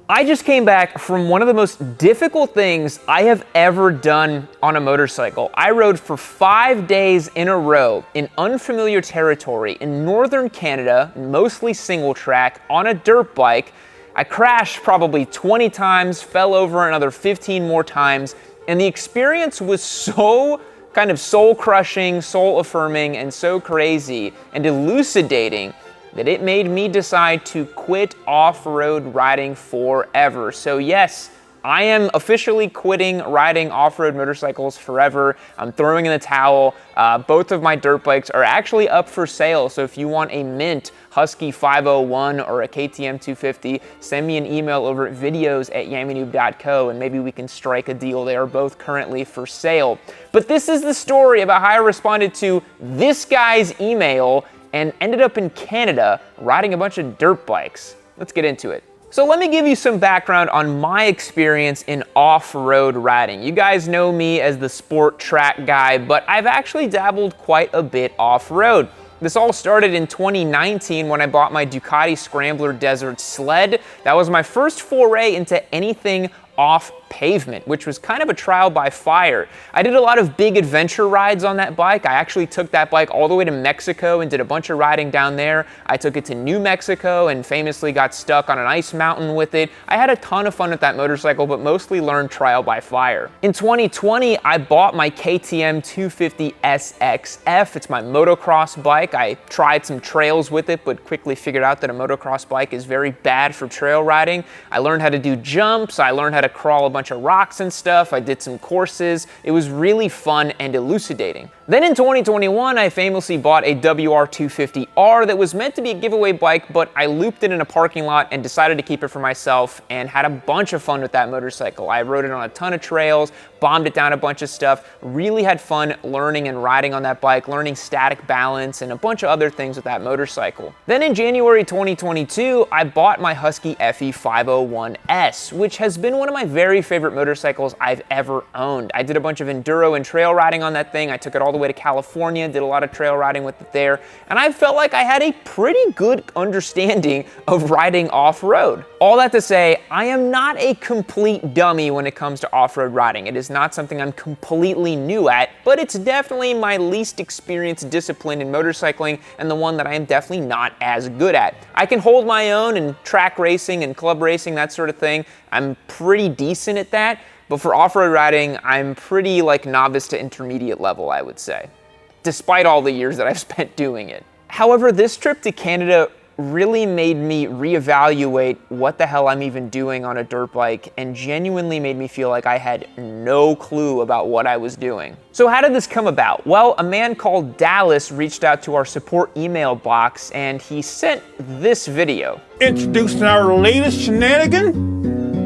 I just came back from one of the most difficult things I have ever done on a motorcycle. I rode for 5 days in a row in unfamiliar territory in northern Canada, mostly single track, on a dirt bike. I crashed probably 20 times, fell over another 15 more times, and the experience was so kind of soul-crushing, soul-affirming, and so crazy and elucidating that it made me decide to quit off-road riding forever. So yes, I am officially quitting riding off-road motorcycles forever. I'm throwing in the towel. Both of my dirt bikes are actually up for sale, so if you want a mint Husky 501 or a KTM 250, send me an email over at videos@yammynoob.co and maybe we can strike a deal. They are both currently for sale. But this is the story about how I responded to this guy's email and ended up in Canada riding a bunch of dirt bikes. Let's get into it. So let me give you some background on my experience in off-road riding. You guys know me as the sport track guy, but I've actually dabbled quite a bit off-road. This all started in 2019 when I bought my Ducati Scrambler Desert sled. That was my first foray into anything off pavement, which was kind of a trial by fire. I did a lot of big adventure rides on that bike. I actually took that bike all the way to Mexico and did a bunch of riding down there. I took it to New Mexico and famously got stuck on an ice mountain with it. I had a ton of fun with that motorcycle, but mostly learned trial by fire. In 2020, I bought my KTM 250 SXF. It's my motocross bike. I tried some trails with it, but quickly figured out that a motocross bike is very bad for trail riding. I learned how to do jumps. I learned how to crawl a bunch of rocks and stuff. I did some courses. It was really fun and elucidating. Then in 2021, I famously bought a WR250R that was meant to be a giveaway bike, but I looped it in a parking lot and decided to keep it for myself and had a bunch of fun with that motorcycle. I rode it on a ton of trails, bombed it down a bunch of stuff, really had fun learning and riding on that bike, learning static balance and a bunch of other things with that motorcycle. Then in January 2022, I bought my Husky FE 501S, which has been one of my very favorite motorcycles I've ever owned. I did a bunch of enduro and trail riding on that thing. I took it all the way to California, did a lot of trail riding with it there, and I felt like I had a pretty good understanding of riding off-road. All that to say, I am not a complete dummy when it comes to off-road riding. It is not something I'm completely new at, but it's definitely my least experienced discipline in motorcycling and the one that I am definitely not as good at. I can hold my own in track racing and club racing, that sort of thing. I'm pretty decent at that, but for off-road riding, I'm pretty like novice to intermediate level, I would say, despite all the years that I've spent doing it. However, this trip to Canada really made me reevaluate what the hell I'm even doing on a dirt bike and genuinely made me feel like I had no clue about what I was doing. So how did this come about? Well, a man called Dallas reached out to our support email box and he sent this video. Introducing our latest shenanigan,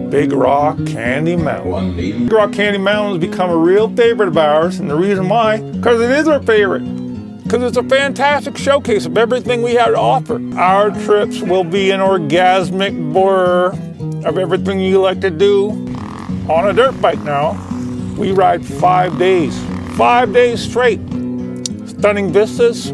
Big Rock Candy Mountain. Big Rock Candy Mountain has become a real favorite of ours, and the reason why, because it is our favorite. Because it's a fantastic showcase of everything we have to offer. Our trips will be an orgasmic blur of everything you like to do on a dirt bike now. We ride 5 days, 5 days straight. Stunning vistas,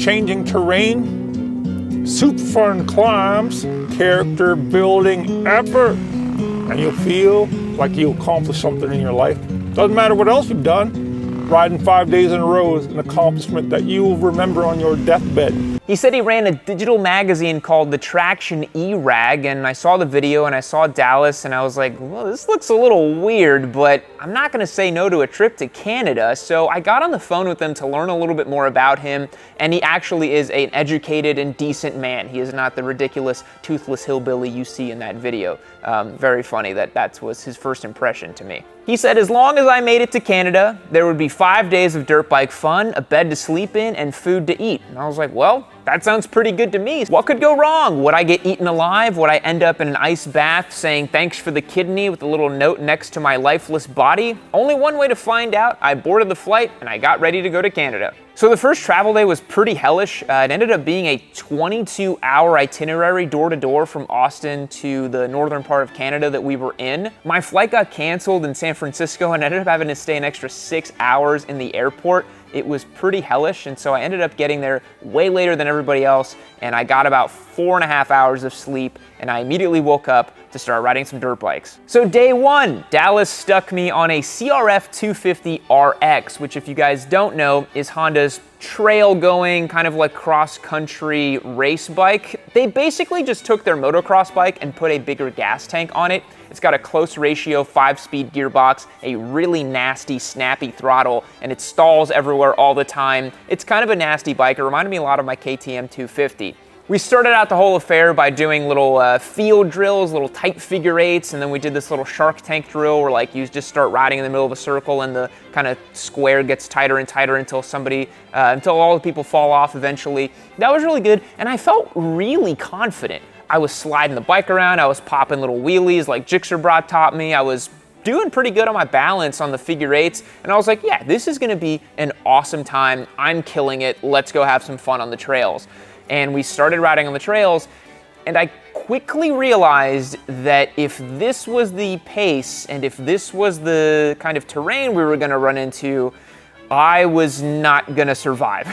changing terrain, super fun climbs, character building effort, and you'll feel like you accomplished something in your life. Doesn't matter what else you've done. Riding 5 days in a row is an accomplishment that you will remember on your deathbed. He said he ran a digital magazine called The Traction E-Rag, and I saw the video and I saw Dallas and I was like, well, this looks a little weird, but I'm not gonna say no to a trip to Canada. So I got on the phone with him to learn a little bit more about him, and he actually is an educated and decent man. He is not the ridiculous toothless hillbilly you see in that video. Very funny that was his first impression to me. He said as long as I made it to Canada, there would be 5 days of dirt bike fun, a bed to sleep in, and food to eat. And I was like, well, that sounds pretty good to me. What could go wrong? Would I get eaten alive? Would I end up in an ice bath saying thanks for the kidney with a little note next to my lifeless body? Only one way to find out. I boarded the flight and I got ready to go to Canada. So the first travel day was pretty hellish. It ended up being a 22-hour itinerary door-to-door from Austin to the northern part of Canada that we were in. My flight got canceled in San Francisco and I ended up having to stay an extra 6 hours in the airport. it was pretty hellish, and so I ended up getting there way later than everybody else, and I got about 4.5 hours of sleep, and I immediately woke up to start riding some dirt bikes. So day one, Dallas stuck me on a CRF 250 RX, which if you guys don't know, is Honda's trail going, kind of like cross-country race bike. They basically just took their motocross bike and put a bigger gas tank on it. It's got a close ratio 5-speed gearbox, a really nasty, snappy throttle, and it stalls everywhere all the time. It's kind of a nasty bike. It reminded me a lot of my KTM 250. We started out the whole affair by doing little field drills, little tight figure eights, and then we did this little shark tank drill where like you just start riding in the middle of a circle and the kind of square gets tighter and tighter until until all the people fall off eventually. That was really good, and I felt really confident. I was sliding the bike around, I was popping little wheelies like Jixerbrat taught me, I was doing pretty good on my balance on the figure eights, and I was like, yeah, this is gonna be an awesome time, I'm killing it, let's go have some fun on the trails. And we started riding on the trails, and I quickly realized that if this was the pace and if this was the kind of terrain we were gonna run into, I was not gonna survive.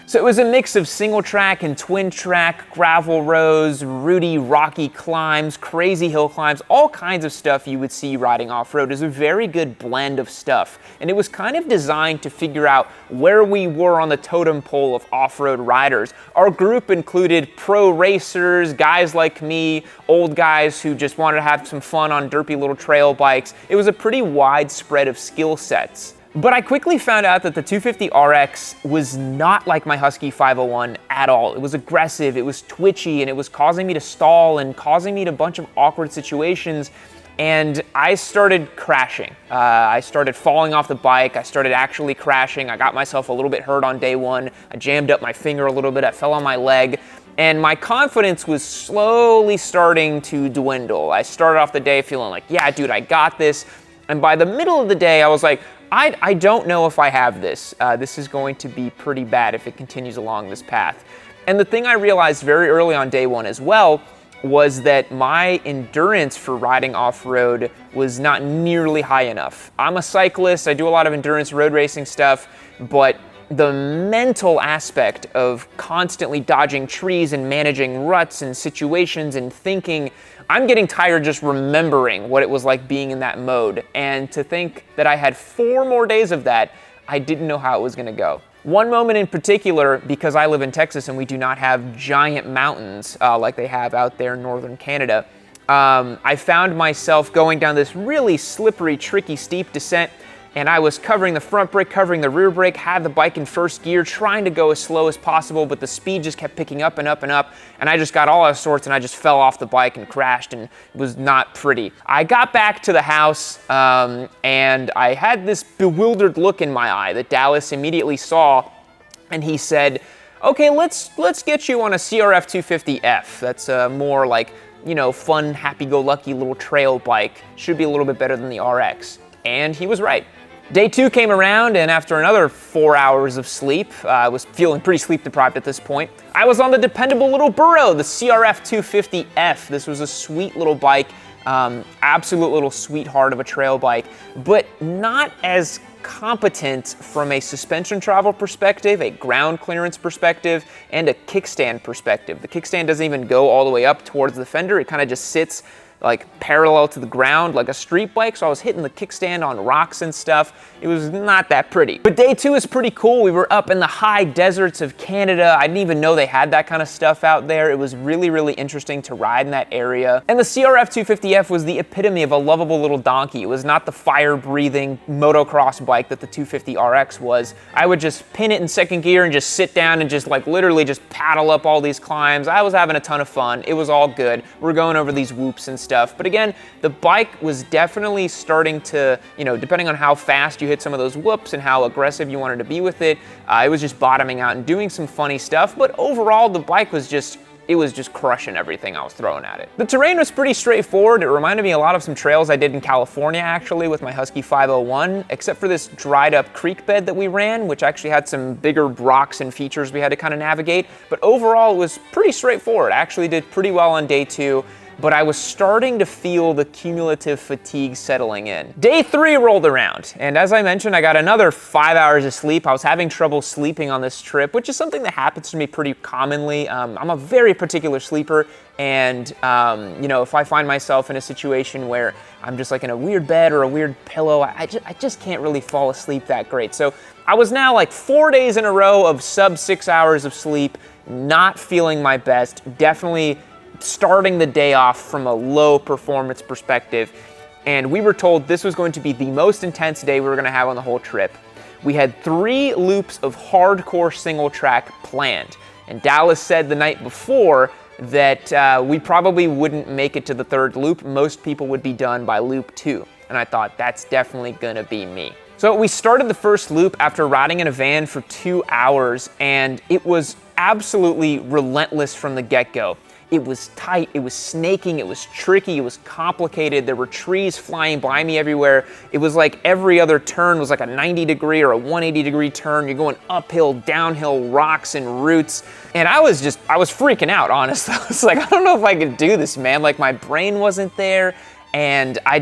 So it was a mix of single track and twin track, gravel roads, rooty, rocky climbs, crazy hill climbs, all kinds of stuff you would see riding off-road. It was a very good blend of stuff. And it was kind of designed to figure out where we were on the totem pole of off-road riders. Our group included pro racers, guys like me, old guys who just wanted to have some fun on derpy little trail bikes. It was a pretty wide spread of skill sets. But I quickly found out that the 250 RX was not like my Husky 501 at all. It was aggressive, it was twitchy, and it was causing me to stall and causing me to a bunch of awkward situations. And I started crashing. I started falling off the bike. I started actually crashing. I got myself a little bit hurt on day one. I jammed up my finger a little bit. I fell on my leg. And my confidence was slowly starting to dwindle. I started off the day feeling like, yeah, dude, I got this. And by the middle of the day, I was like, I don't know if I have this. This is going to be pretty bad if it continues along this path. And the thing I realized very early on day one as well was that my endurance for riding off-road was not nearly high enough. I'm a cyclist, I do a lot of endurance road racing stuff, but the mental aspect of constantly dodging trees and managing ruts and situations and thinking, I'm getting tired just remembering what it was like being in that mode. And to think that I had 4 more days of that, I didn't know how it was gonna go. One moment in particular, because I live in Texas and we do not have giant mountains like they have out there in northern Canada, I found myself going down this really slippery, tricky, steep descent, and I was covering the front brake, covering the rear brake, had the bike in first gear, trying to go as slow as possible, but the speed just kept picking up and up and up, and I just got all out of sorts, and I just fell off the bike and crashed, and it was not pretty. I got back to the house, and I had this bewildered look in my eye that Dallas immediately saw, and he said, okay, let's get you on a CRF 250F. That's more like, you know, fun, happy-go-lucky little trail bike. Should be a little bit better than the RX. And he was right. Day 2 came around, and after another 4 hours of sleep, I was feeling pretty sleep deprived at this point, I was on the dependable little burro, the CRF 250F. This was a sweet little bike, absolute little sweetheart of a trail bike, but not as competent from a suspension travel perspective, a ground clearance perspective, and a kickstand perspective. The kickstand doesn't even go all the way up towards the fender. It kind of just sits like parallel to the ground like a street bike, so I was hitting the kickstand on rocks and stuff. It was not that pretty. But day 2 is pretty cool. We were up in the high deserts of Canada. I didn't even know they had that kind of stuff out there. It was really, really interesting to ride in that area. And the CRF 250F was the epitome of a lovable little donkey. It was not the fire-breathing motocross bike that the 250 RX was. I would just pin it in second gear and just sit down and just like literally just paddle up all these climbs. I was having a ton of fun. It was all good. We're going over these whoops and stuff. But again, the bike was definitely starting to, you know, depending on how fast you hit some of those whoops and how aggressive you wanted to be with it, it was just bottoming out and doing some funny stuff. But overall, the bike was just, it was just crushing everything I was throwing at it. The terrain was pretty straightforward. It reminded me a lot of some trails I did in California actually with my Husky 501, except for this dried up creek bed that we ran, which actually had some bigger rocks and features we had to kind of navigate. But overall, it was pretty straightforward. I actually did pretty well on day 2. but I was starting to feel the cumulative fatigue settling in. Day 3 rolled around, and as I mentioned, I got another 5 hours of sleep. I was having trouble sleeping on this trip, which is something that happens to me pretty commonly. I'm a very particular sleeper, and you know, if I find myself in a situation where I'm just like in a weird bed or a weird pillow, I just can't really fall asleep that great. So I was now like 4 days in a row of sub 6 hours of sleep, not feeling my best, definitely starting the day off from a low performance perspective. And we were told this was going to be the most intense day we were going to have on the whole trip. We had 3 loops of hardcore single track planned. And Dallas said the night before that we probably wouldn't make it to the 3rd loop. Most people would be done by loop 2. And I thought, that's definitely gonna be me. So we started the first loop after riding in a van for 2 hours, and it was absolutely relentless from the get-go. It was tight, it was snaking, it was tricky, it was complicated. There were trees flying by me everywhere. It was like every other turn was like a 90-degree or a 180-degree turn. You're going uphill, downhill, rocks and roots. And I was freaking out, honestly. I was like, I don't know if I could do this, man. Like, my brain wasn't there. And I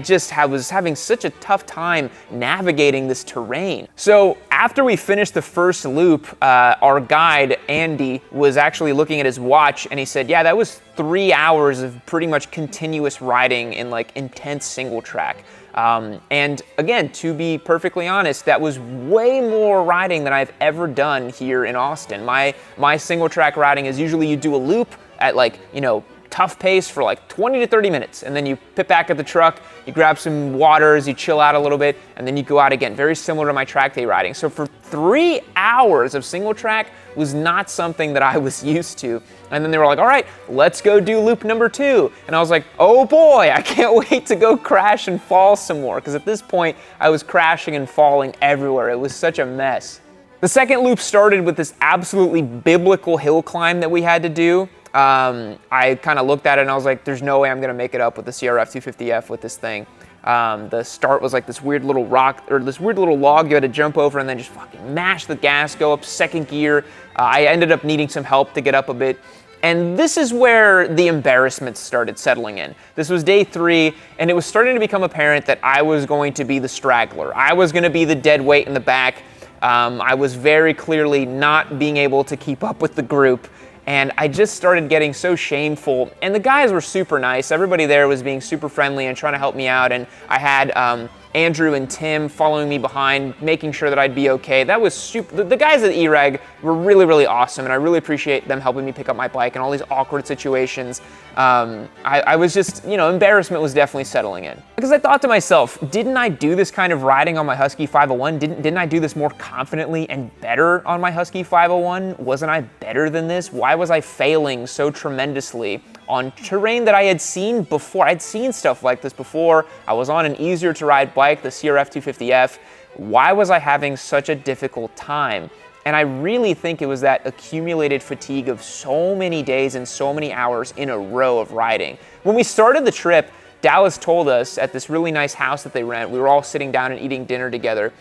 was having such a tough time navigating this terrain. So after we finished the first loop, our guide, Andy, was actually looking at his watch, and he said, yeah, that was 3 hours of pretty much continuous riding in like intense single track. And again, to be perfectly honest, that was way more riding than I've ever done here in Austin. My single track riding is usually you do a loop at like, you know, tough pace for like 20 to 30 minutes, and then you pit back at the truck, you grab some waters, you chill out a little bit, and then you go out again. Very similar to my track day riding. So for 3 hours of single track was not something that I was used to. And then they were like, all right, let's go do loop number 2. And I was like, oh boy, I can't wait to go crash and fall some more. Because at this point, I was crashing and falling everywhere. It was such a mess. The second loop started with this absolutely biblical hill climb that we had to do. I kind of looked at it and I was like, there's no way I'm going to make it up with the CRF 250F with this thing. The start was like this weird little rock, or this weird little log you had to jump over and then just fucking mash the gas, go up 2nd gear. I ended up needing some help to get up a bit. And this is where the embarrassment started settling in. This was day 3, and it was starting to become apparent that I was going to be the straggler. I was going to be the dead weight in the back. I was very clearly not being able to keep up with the group. And I just started getting so shameful. And the guys were super nice. Everybody there was being super friendly and trying to help me out. And I had Andrew and Tim following me behind, making sure that I'd be okay. That was super. The guys at E-Reg were really, really awesome, and I really appreciate them helping me pick up my bike in all these awkward situations. I was just, you know, embarrassment was definitely settling in. Because I thought to myself, didn't I do this kind of riding on my Husky 501? Didn't I do this more confidently and better on my Husky 501? Wasn't I better than this? Why was I failing so tremendously on terrain that I had seen before? I'd seen stuff like this before. I was on an easier to ride bike, the CRF 250F. Why was I having such a difficult time? And I really think it was that accumulated fatigue of so many days and so many hours in a row of riding. When we started the trip, Dallas told us at this really nice house that they rent, we were all sitting down and eating dinner together.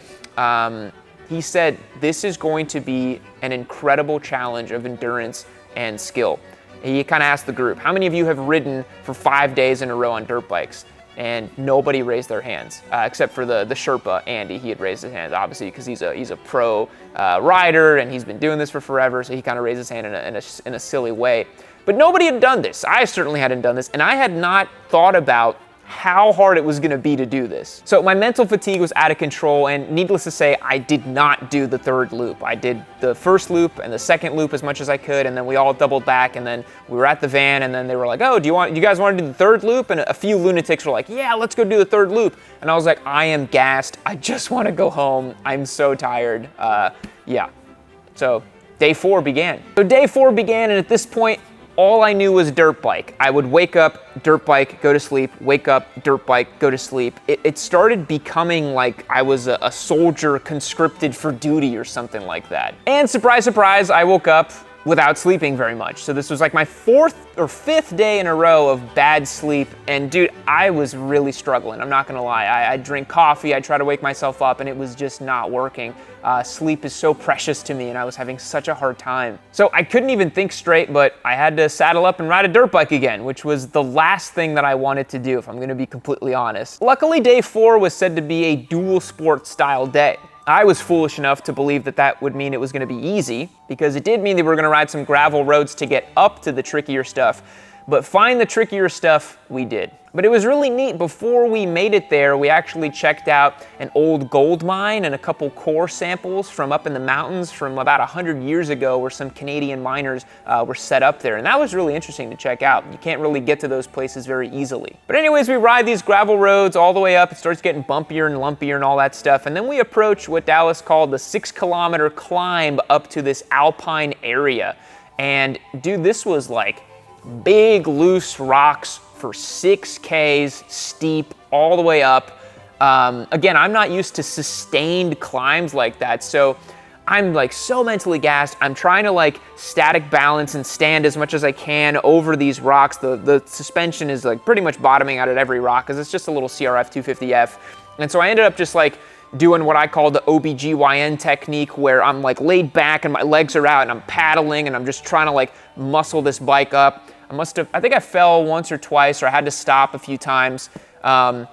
He said, this is going to be an incredible challenge of endurance and skill. He kind of asked the group, how many of you have ridden for 5 days in a row on dirt bikes? And nobody raised their hands, except for the Sherpa, Andy. He had raised his hand, obviously, because he's a pro rider, and he's been doing this for forever, so he kind of raised his hand in a silly way. But nobody had done this. I certainly hadn't done this, and I had not thought about how hard it was going to be to do this. So my mental fatigue was out of control, and needless to say, I did not do the 3rd loop. I did the 1st loop and the 2nd loop as much as I could, and then we all doubled back, and then we were at the van, and then they were like, oh, do you guys want to do the 3rd loop? And a few lunatics were like, yeah, let's go do the 3rd loop. And I was like, I am gassed. I just want to go home. I'm so tired. Yeah. So day 4 began. And at this point, all I knew was dirt bike. I would wake up, dirt bike, go to sleep, wake up, dirt bike, go to sleep. It started becoming like I was a soldier conscripted for duty or something like that. And surprise, surprise, I woke up without sleeping very much. So this was like my 4th or 5th day in a row of bad sleep. And dude, I was really struggling. I'm not gonna lie. I drink coffee, I try to wake myself up, and it was just not working. Sleep is so precious to me, and I was having such a hard time. So I couldn't even think straight, but I had to saddle up and ride a dirt bike again, which was the last thing that I wanted to do, if I'm gonna be completely honest. Luckily, day 4 was said to be a dual sport style day. I was foolish enough to believe that that would mean it was gonna be easy, because it did mean that we were gonna ride some gravel roads to get up to the trickier stuff, but find the trickier stuff we did. But it was really neat. Before we made it there, we actually checked out an old gold mine and a couple core samples from up in the mountains from about 100 years ago, where some Canadian miners were set up there. And that was really interesting to check out. You can't really get to those places very easily. But anyways, we ride these gravel roads all the way up. It starts getting bumpier and lumpier and all that stuff. And then we approach what Dallas called the 6-kilometer climb up to this alpine area. And dude, this was like big loose rocks for 6Ks, steep all the way up. Again, I'm not used to sustained climbs like that, so I'm like so mentally gassed. I'm trying to like static balance and stand as much as I can over these rocks. The suspension is like pretty much bottoming out at every rock because it's just a little CRF 250F. And so I ended up just like doing what I call the OBGYN technique, where I'm like laid back and my legs are out and I'm paddling and I'm just trying to like muscle this bike up. I think I fell once or twice, or I had to stop a few times. And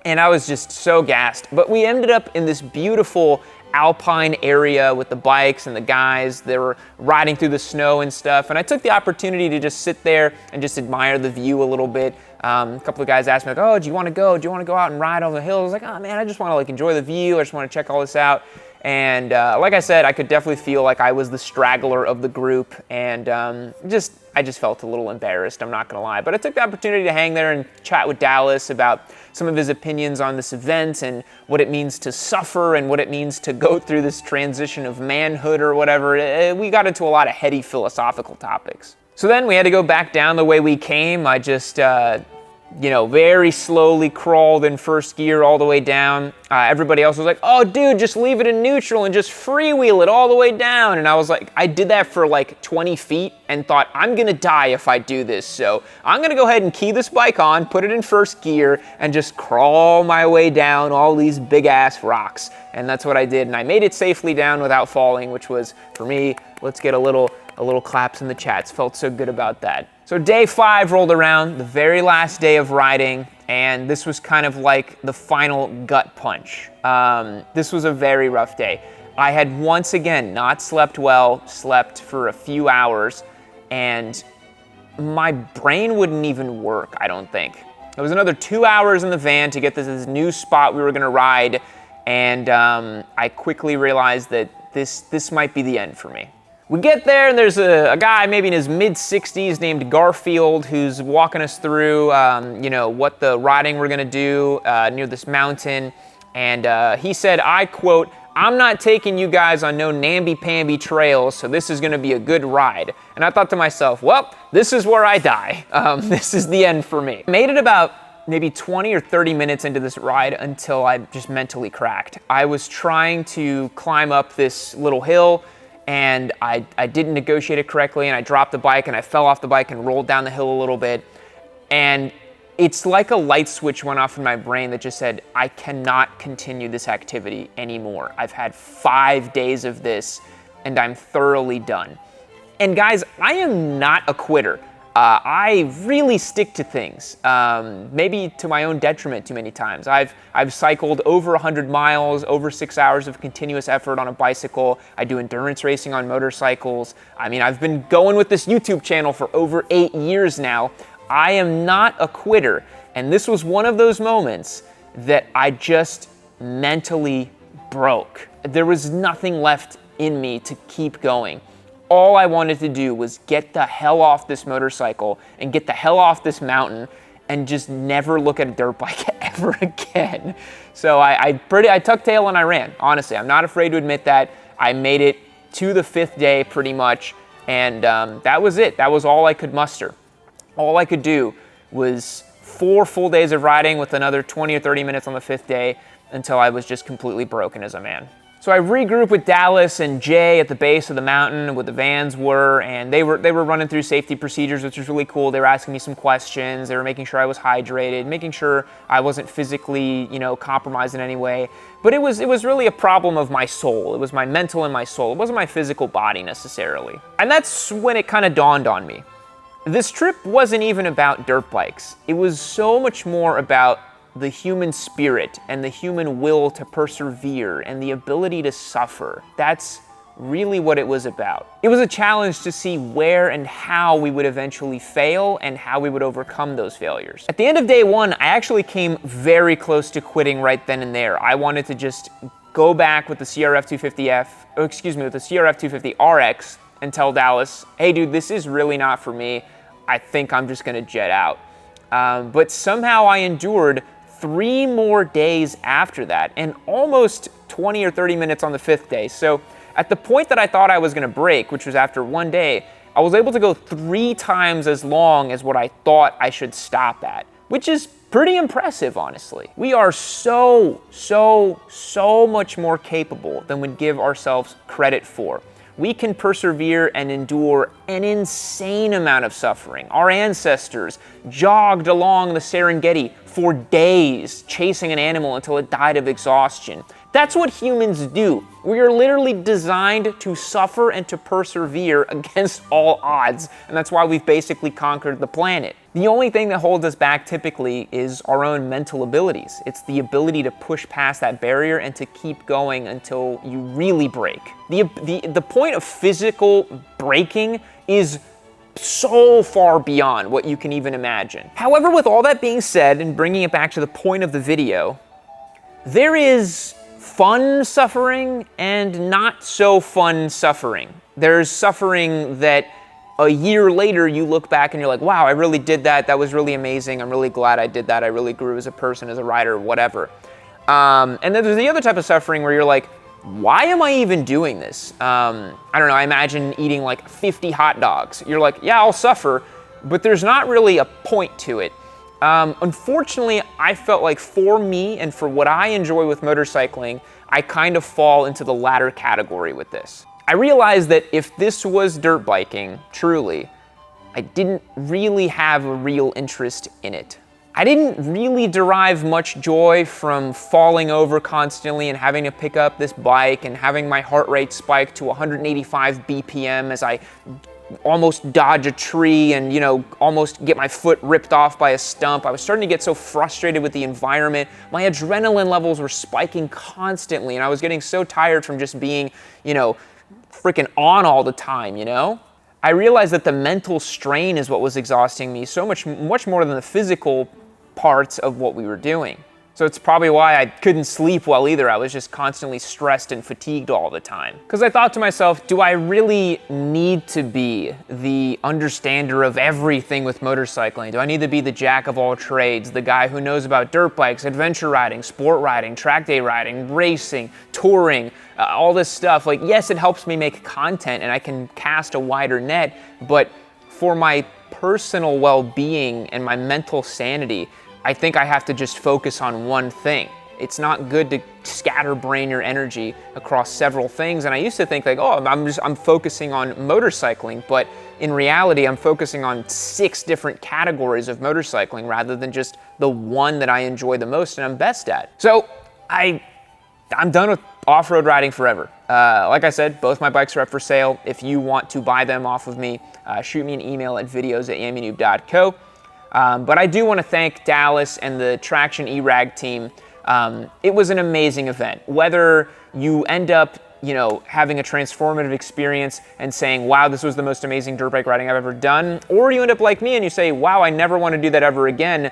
I was just so gassed. But we ended up in this beautiful alpine area with the bikes and the guys. They were riding through the snow and stuff. And I took the opportunity to just sit there and just admire the view a little bit. A couple of guys asked me, like, oh, do you want to go? Do you want to go out and ride over the hill? I was like, oh man, I just want to like enjoy the view. I just want to check all this out. And like I said, I could definitely feel like I was the straggler of the group, and I just felt a little embarrassed, I'm not gonna lie. But I took the opportunity to hang there and chat with Dallas about some of his opinions on this event and what it means to suffer and what it means to go through this transition of manhood or whatever. We got into a lot of heady philosophical topics. So then we had to go back down the way we came. I just very slowly crawled in first gear all the way down. Everybody else was like, oh dude, just leave it in neutral and just freewheel it all the way down. And I was like, I did that for like 20 feet and thought, I'm gonna die if I do this. So I'm gonna go ahead and key this bike on, put it in first gear, and just crawl my way down all these big ass rocks. And that's what I did. And I made it safely down without falling, which was, for me, let's get a little claps in the chats. Felt so good about that. So day 5 rolled around, the very last day of riding, and this was kind of like the final gut punch. This was a very rough day. I had once again not slept well, slept for a few hours, and my brain wouldn't even work, I don't think. It was another 2 hours in the van to get to this new spot we were gonna ride, and I quickly realized that this might be the end for me. We get there and there's a guy maybe in his mid-60s named Garfield who's walking us through what the riding we're gonna do near this mountain. And he said, I quote, "I'm not taking you guys on no namby-pamby trails, so this is gonna be a good ride." And I thought to myself, well, this is where I die. This is the end for me. Made it about maybe 20 or 30 minutes into this ride until I just mentally cracked. I was trying to climb up this little hill, and I didn't negotiate it correctly, and I dropped the bike and I fell off the bike and rolled down the hill a little bit. And it's like a light switch went off in my brain that just said, I cannot continue this activity anymore. I've had 5 days of this and I'm thoroughly done. And guys, I am not a quitter. I really stick to things, maybe to my own detriment too many times. I've cycled over 100 miles, over 6 hours of continuous effort on a bicycle. I do endurance racing on motorcycles. I mean, I've been going with this YouTube channel for over 8 years now. I am not a quitter. And this was one of those moments that I just mentally broke. There was nothing left in me to keep going. All I wanted to do was get the hell off this motorcycle and get the hell off this mountain and just never look at a dirt bike ever again. So I tucked tail and I ran. Honestly, I'm not afraid to admit that. I made it to the 5th day pretty much, and that was it. That was all I could muster. All I could do was 4 full days of riding with another 20 or 30 minutes on the 5th day until I was just completely broken as a man. So I regrouped with Dallas and Jay at the base of the mountain where the vans were, and they were running through safety procedures, which was really cool. They were asking me some questions. They were making sure I was hydrated, making sure I wasn't physically, compromised in any way. But it was really a problem of my soul. It was my mental and my soul. It wasn't my physical body necessarily. And that's when it kind of dawned on me. This trip wasn't even about dirt bikes. It was so much more about the human spirit and the human will to persevere and the ability to suffer. That's really what it was about. It was a challenge to see where and how we would eventually fail and how we would overcome those failures. At the end of day one, I actually came very close to quitting right then and there. I wanted to just go back with the CRF 250F, with the CRF 250 RX and tell Dallas, hey dude, this is really not for me. I think I'm just gonna jet out. But somehow I endured 3 more days after that, and almost 20 or 30 minutes on the 5th day. So at the point that I thought I was gonna break, which was after 1 day, I was able to go 3 times as long as what I thought I should stop at, which is pretty impressive, honestly. We are so much more capable than we give ourselves credit for. We can persevere and endure an insane amount of suffering. Our ancestors jogged along the Serengeti for days, chasing an animal until it died of exhaustion. That's what humans do. We are literally designed to suffer and to persevere against all odds, and that's why we've basically conquered the planet. The only thing that holds us back typically is our own mental abilities. It's the ability to push past that barrier and to keep going until you really break. The point of physical breaking is so far beyond what you can even imagine. However, with all that being said, and bringing it back to the point of the video, there is fun suffering and not so fun suffering. There's suffering that a year later you look back and you're like, wow, I really did that. That was really amazing. I'm really glad I did that. I really grew as a person, as a rider, whatever. And then there's the other type of suffering where you're like, why am I even doing this? I don't know, I imagine eating like 50 hot dogs. You're like, yeah, I'll suffer, but there's not really a point to it. Unfortunately, I felt like for me and for what I enjoy with motorcycling, I kind of fall into the latter category with this. I realized that if this was dirt biking, truly, I didn't really have a real interest in it. I didn't really derive much joy from falling over constantly and having to pick up this bike and having my heart rate spike to 185 BPM as I almost dodge a tree and, almost get my foot ripped off by a stump. I was starting to get so frustrated with the environment. My adrenaline levels were spiking constantly, and I was getting so tired from just being, freaking on all the time, I realized that the mental strain is what was exhausting me so much more than the physical parts of what we were doing. So it's probably why I couldn't sleep well either. I was just constantly stressed and fatigued all the time. Because I thought to myself, do I really need to be the understander of everything with motorcycling? Do I need to be the jack of all trades, the guy who knows about dirt bikes, adventure riding, sport riding, track day riding, racing, touring, all this stuff? Like, yes, it helps me make content and I can cast a wider net, but for my personal well-being and my mental sanity, I think I have to just focus on one thing. It's not good to scatterbrain your energy across several things. And I used to think like, oh, I'm focusing on motorcycling, but in reality, I'm focusing on 6 different categories of motorcycling rather than just the one that I enjoy the most and I'm best at. So I'm done with off-road riding forever. Like I said, both my bikes are up for sale. If you want to buy them off of me, shoot me an email at videos@yammynoob.co. But I do want to thank Dallas and the Traction E-Rag team. It was an amazing event. Whether you end up, having a transformative experience and saying, wow, this was the most amazing dirt bike riding I've ever done, or you end up like me and you say, wow, I never want to do that ever again.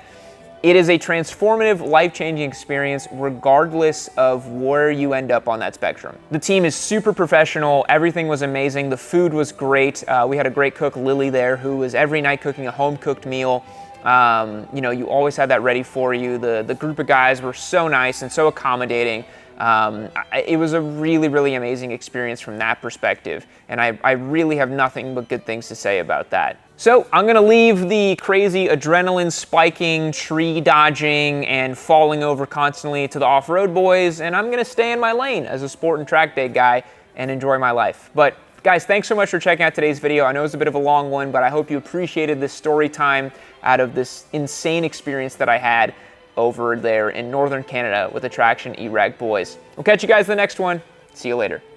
It is a transformative, life-changing experience regardless of where you end up on that spectrum. The team is super professional. Everything was amazing. The food was great. We had a great cook, Lily, there, who was every night cooking a home-cooked meal. You know, you always had that ready for you. The group of guys were so nice and so accommodating. It was a really, really amazing experience from that perspective, and I really have nothing but good things to say about that. So I'm gonna leave the crazy adrenaline spiking, tree dodging, and falling over constantly to the off-road boys, and I'm gonna stay in my lane as a sport and track day guy and enjoy my life. But guys, thanks so much for checking out today's video. I know it's a bit of a long one, but I hope you appreciated this story time out of this insane experience that I had over there in northern Canada with the Traction E-Rag boys. We'll catch you guys in the next one. See you later.